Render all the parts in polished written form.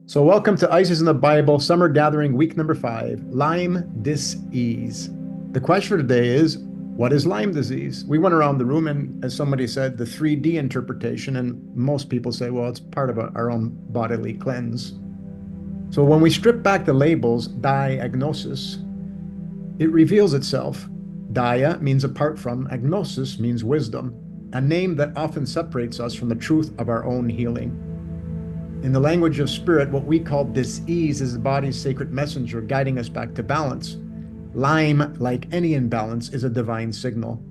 So, welcome to Isis in the Bible Summer Gathering Week number 5, Lyme disease. The question for today is, what is Lyme disease? We went around the room and, as somebody said, the 3D interpretation, and most people say, well, it's part of our own bodily cleanse. So, when we strip back the labels, di-agnosis, it reveals itself. Dia means apart from, agnosis means wisdom, a name that often separates us from the truth of our own healing. In the language of spirit, what we call dis-ease is the body's sacred messenger guiding us back to balance. Lyme, like any imbalance, is a divine signal,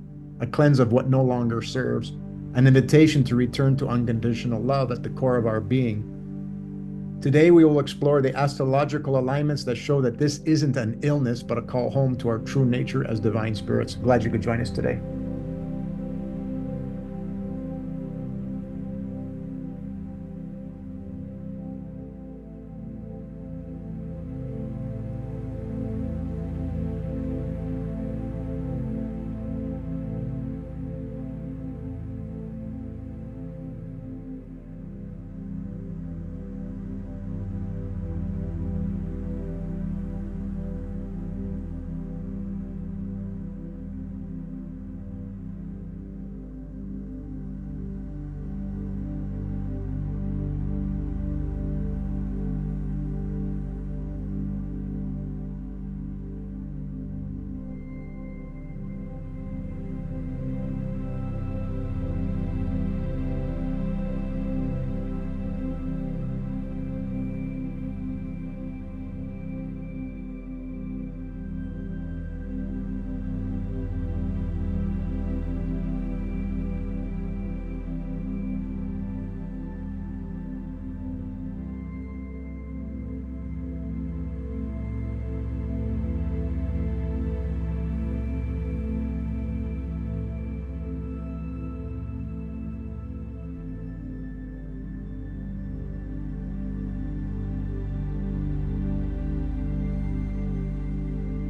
a cleanse of what no longer serves, an invitation to return to unconditional love at the core of our being. Today, we will explore the astrological alignments that show that this isn't an illness, but a call home to our true nature as divine spirits. Glad you could join us today.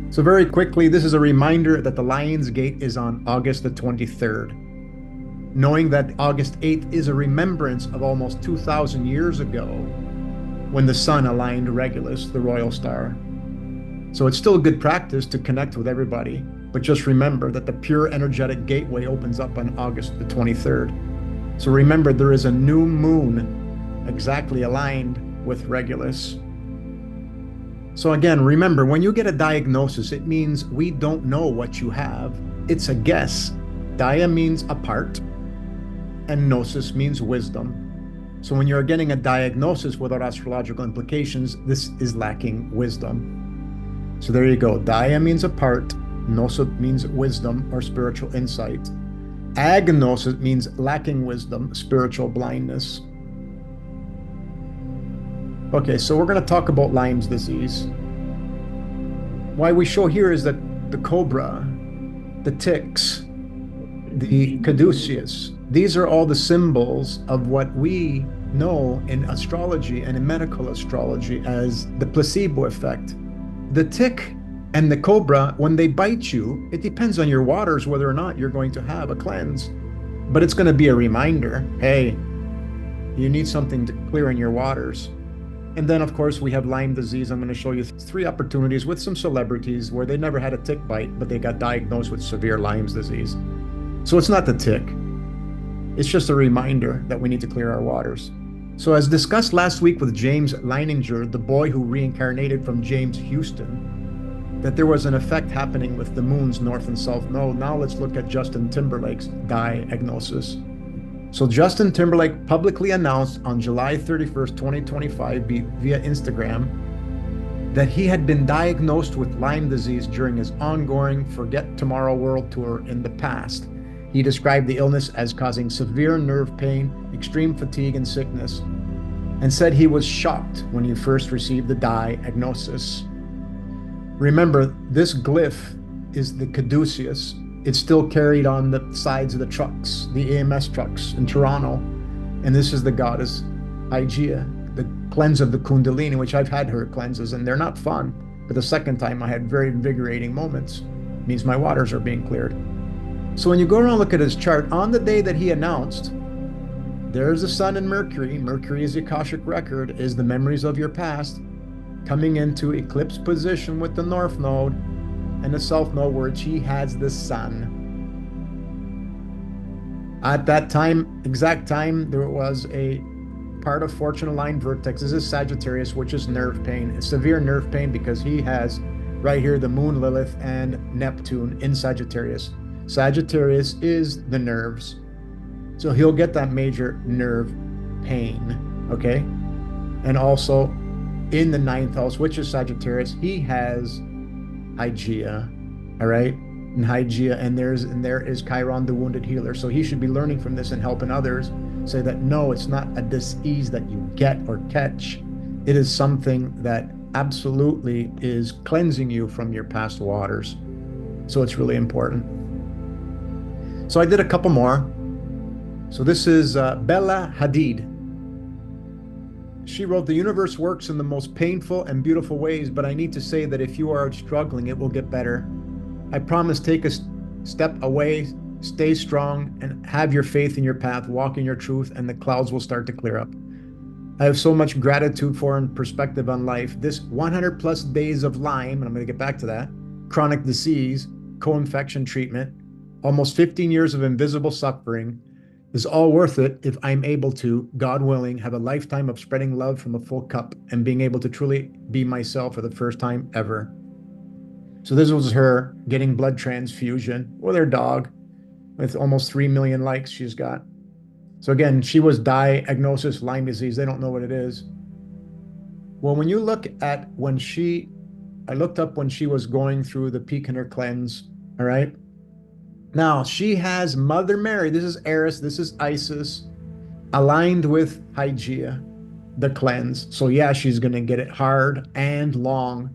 So very quickly, this is a reminder that the Lion's Gate is on August the 23rd. Knowing that August 8th is a remembrance of almost 2,000 years ago when the sun aligned Regulus, the royal star. So it's still a good practice to connect with everybody, but just remember that the pure energetic gateway opens up on August the 23rd. So remember, there is a new moon exactly aligned with Regulus. So again, remember, when you get a diagnosis, it means we don't know what you have. It's a guess. Dia means apart, and gnosis means wisdom. So when you're getting a diagnosis without astrological implications, this is lacking wisdom. So there you go. Dia means apart, gnosis means wisdom or spiritual insight. Agnosis means lacking wisdom, spiritual blindness. Okay, so we're going to talk about Lyme's disease. Why we show here is that the cobra, the ticks, the caduceus, these are all the symbols of what we know in astrology and in medical astrology as the placebo effect. The tick and the cobra, when they bite you, it depends on your waters whether or not you're going to have a cleanse. But it's going to be a reminder, hey, you need something to clear in your waters. And then, of course, we have Lyme disease. I'm going to show you 3 opportunities with some celebrities where they never had a tick bite, but they got diagnosed with severe Lyme's disease. So it's not the tick. It's just a reminder that we need to clear our waters. So as discussed last week with James Leininger, the boy who reincarnated from James Houston, that there was an effect happening with the moon's north and south node. Now let's look at Justin Timberlake's diagnosis. So Justin Timberlake publicly announced on July 31st, 2025 via Instagram that he had been diagnosed with Lyme disease during his ongoing Forget Tomorrow World Tour in the past. He described the illness as causing severe nerve pain, extreme fatigue, and sickness, and said he was shocked when he first received the diagnosis. Remember, this glyph is the caduceus. It's still carried on the sides of the trucks, the EMS trucks in Toronto. And this is the goddess Hygeia, the cleanse of the Kundalini, which I've had her cleanses, and they're not fun. But the second time I had very invigorating moments. It means my waters are being cleared. So when you go around and look at his chart, on the day that he announced there's the sun and Mercury. Mercury is the Akashic record, is the memories of your past coming into eclipse position with the North Node and the South Node, where he has the sun. At that time, exact time, there was a part of fortune aligned vertex. This is Sagittarius, which is nerve pain. It's severe nerve pain because he has right here the moon, Lilith, and Neptune in Sagittarius. Sagittarius is the nerves. So he'll get that major nerve pain, okay? And also in the ninth house, which is Sagittarius, he has Hygeia, all right? And Hygeia, and there is Chiron, the wounded healer. So he should be learning from this and helping others say that no, it's not a disease that you get or catch. It is something that absolutely is cleansing you from your past waters. So it's really important. So I did a couple more. So this is Bella Hadid. She wrote, "The universe works in the most painful and beautiful ways, but I need to say that if you are struggling, it will get better. I promise, take a step away, stay strong, and have your faith in your path, walk in your truth, and the clouds will start to clear up. I have so much gratitude for and perspective on life. This 100 plus days of Lyme," and I'm going to get back to that, "chronic disease, co-infection treatment, almost 15 years of invisible suffering, is all worth it if I'm able to, God willing, have a lifetime of spreading love from a full cup and being able to truly be myself for the first time ever." So this was her getting blood transfusion with her dog with almost 3 million likes she's got. So again, she was di-agnosis Lyme disease. They don't know what it is. Well, when you look at I looked up when she was going through the peak in her cleanse, all right? Now, she has Mother Mary, this is Eris, this is Isis, aligned with Hygeia, the cleanse. So yeah, she's going to get it hard and long.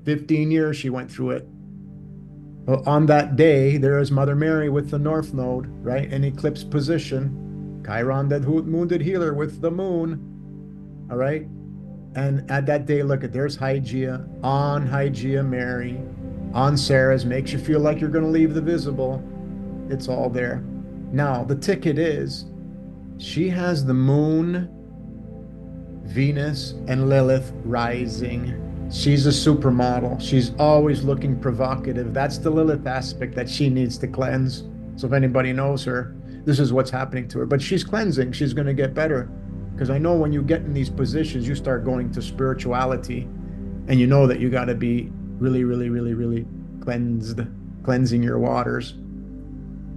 15 years she went through it. Well, on that day, there is Mother Mary with the North Node, right, in eclipse position. Chiron, that wounded healer with the moon, all right? And at that day, look at, there's Hygeia, on Hygeia Mary, on Ceres, makes you feel like you're going to leave the visible. It's all there. Now, the ticket is, she has the moon, Venus, and Lilith rising. She's a supermodel. She's always looking provocative. That's the Lilith aspect that she needs to cleanse. So if anybody knows her, this is what's happening to her. But she's cleansing. She's going to get better. Because I know when you get in these positions, you start going to spirituality. And you know that you got to be really, really, really, really cleansing your waters.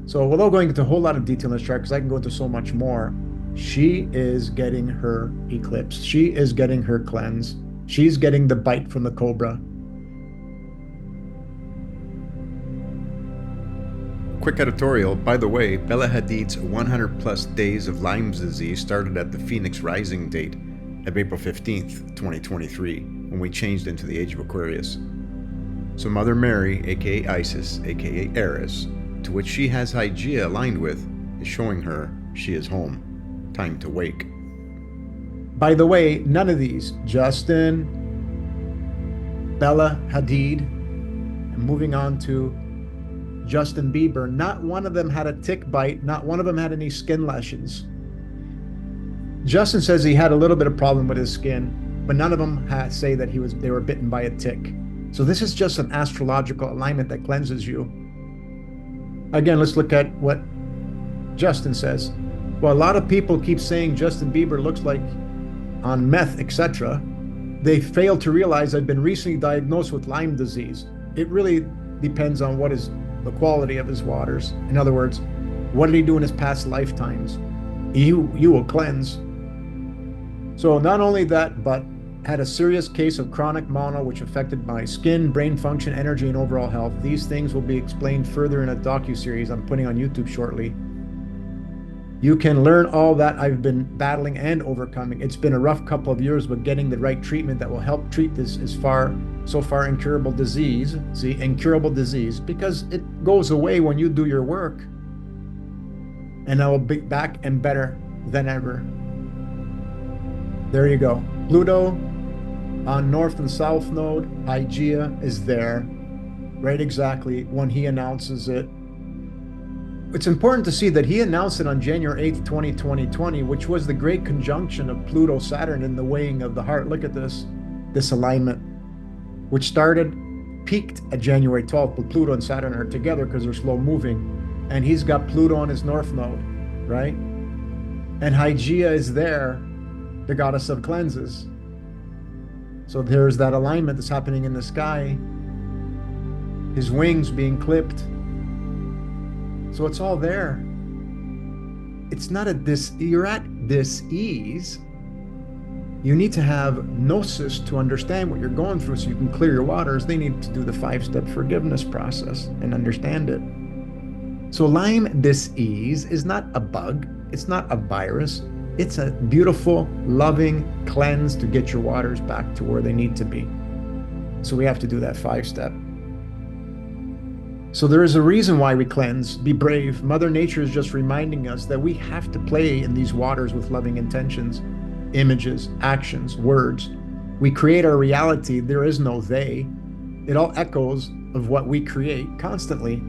So without going into a whole lot of detail in this chart, because I can go into so much more, she is getting her eclipse. She is getting her cleanse. She's getting the bite from the cobra. Quick editorial, by the way, Bella Hadid's 100 plus days of Lyme disease started at the Phoenix Rising date of April 15th, 2023, when we changed into the age of Aquarius. So Mother Mary, aka Isis, aka Eris, to which she has Hygeia aligned with, is showing her she is home. Time to wake. By the way, none of these, Justin, Bella Hadid, and moving on to Justin Bieber, not one of them had a tick bite, not one of them had any skin lesions. Justin says he had a little bit of problem with his skin, but none of them say that they were bitten by a tick. So this is just an astrological alignment that cleanses you. Again, let's look at what Justin says. Well, a lot of people keep saying Justin Bieber looks like on meth, etc. They fail to realize I've been recently diagnosed with Lyme disease. It really depends on what is the quality of his waters. In other words, what did he do in his past lifetimes? You will cleanse. So not only that, but had a serious case of chronic mono, which affected my skin, brain function, energy, and overall health. These things will be explained further in a docu-series I'm putting on YouTube shortly. You can learn all that I've been battling and overcoming. It's been a rough couple of years, but getting the right treatment that will help treat this so far incurable disease. See, incurable disease, because it goes away when you do your work. And I will be back and better than ever. There you go. Pluto on North and South Node, Hygeia is there, right exactly when he announces it. it's important to see that he announced it on January 8th, 2020, which was the great conjunction of Pluto Saturn in the weighing of the heart. Look at this alignment, which peaked at January 12th, but Pluto and Saturn are together because they're slow moving. And he's got Pluto on his north node, right? And Hygeia is there, the goddess of cleanses. So there's that alignment that's happening in the sky, his wings being clipped. So it's all there. It's not you're at dis-ease. You need to have gnosis to understand what you're going through so you can clear your waters. They need to do the 5-step forgiveness process and understand it. So Lyme dis-ease is not a bug. It's not a virus. It's a beautiful, loving cleanse to get your waters back to where they need to be. So we have to do that 5-step. So there is a reason why we cleanse. Be brave. Mother Nature is just reminding us that we have to play in these waters with loving intentions, images, actions, words. We create our reality. There is no they. It all echoes of what we create constantly.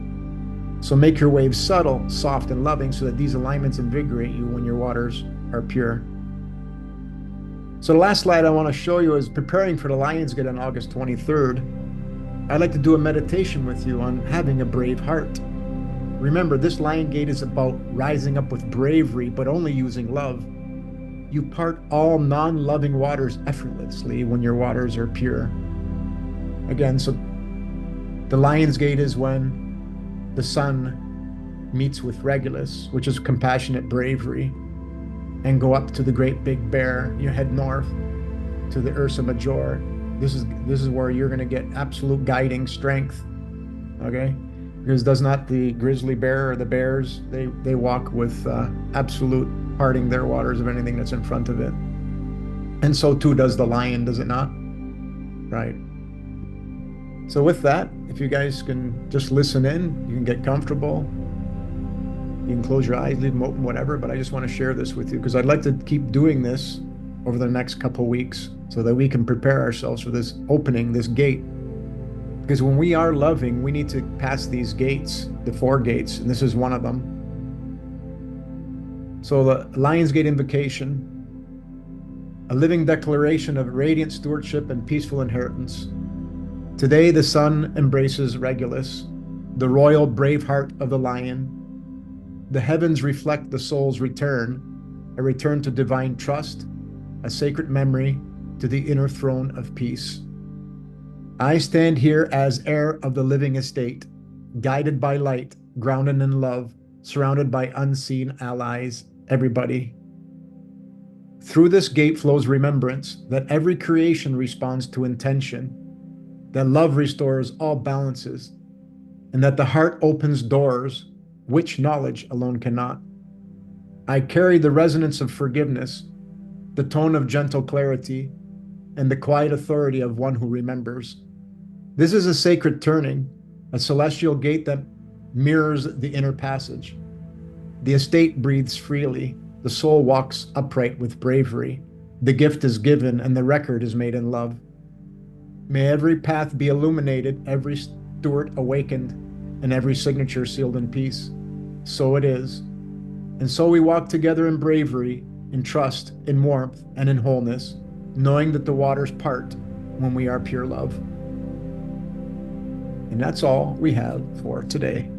So make your waves subtle, soft, and loving so that these alignments invigorate you when your waters are pure. So the last slide I want to show you is preparing for the Lions Gate on August 23rd. I'd like to do a meditation with you on having a brave heart. Remember, this Lion Gate is about rising up with bravery, but only using love. You part all non-loving waters effortlessly when your waters are pure. Again, so the Lion's Gate is when the sun meets with Regulus, which is compassionate bravery, and go up to the great big bear. You head north to the Ursa Major. This is where you're going to get absolute guiding strength, okay? Because does not the grizzly bear or the bears, they walk with absolute parting their waters of anything that's in front of it. And so too does the lion, does it not? Right. So with that, if you guys can just listen in, you can get comfortable. You can close your eyes, leave them open, whatever, but I just want to share this with you because I'd like to keep doing this over the next couple of weeks so that we can prepare ourselves for this opening, this gate. Because when we are loving, we need to pass these gates, the 4 gates, and this is one of them. So the Lion's Gate invocation, a living declaration of radiant stewardship and peaceful inheritance. Today the sun embraces Regulus, the royal brave heart of the lion. The heavens reflect the soul's return, a return to divine trust, a sacred memory to the inner throne of peace. I stand here as heir of the living estate, guided by light, grounded in love, surrounded by unseen allies, everybody. Through this gate flows remembrance that every creation responds to intention, that love restores all balances, and that the heart opens doors which knowledge alone cannot. I carry the resonance of forgiveness, the tone of gentle clarity, and the quiet authority of one who remembers. This is a sacred turning, a celestial gate that mirrors the inner passage. The estate breathes freely, the soul walks upright with bravery. The gift is given and the record is made in love. May every path be illuminated, every steward awakened, and every signature sealed in peace. So it is. And so we walk together in bravery, in trust, in warmth, and in wholeness, knowing that the waters part when we are pure love. And that's all we have for today.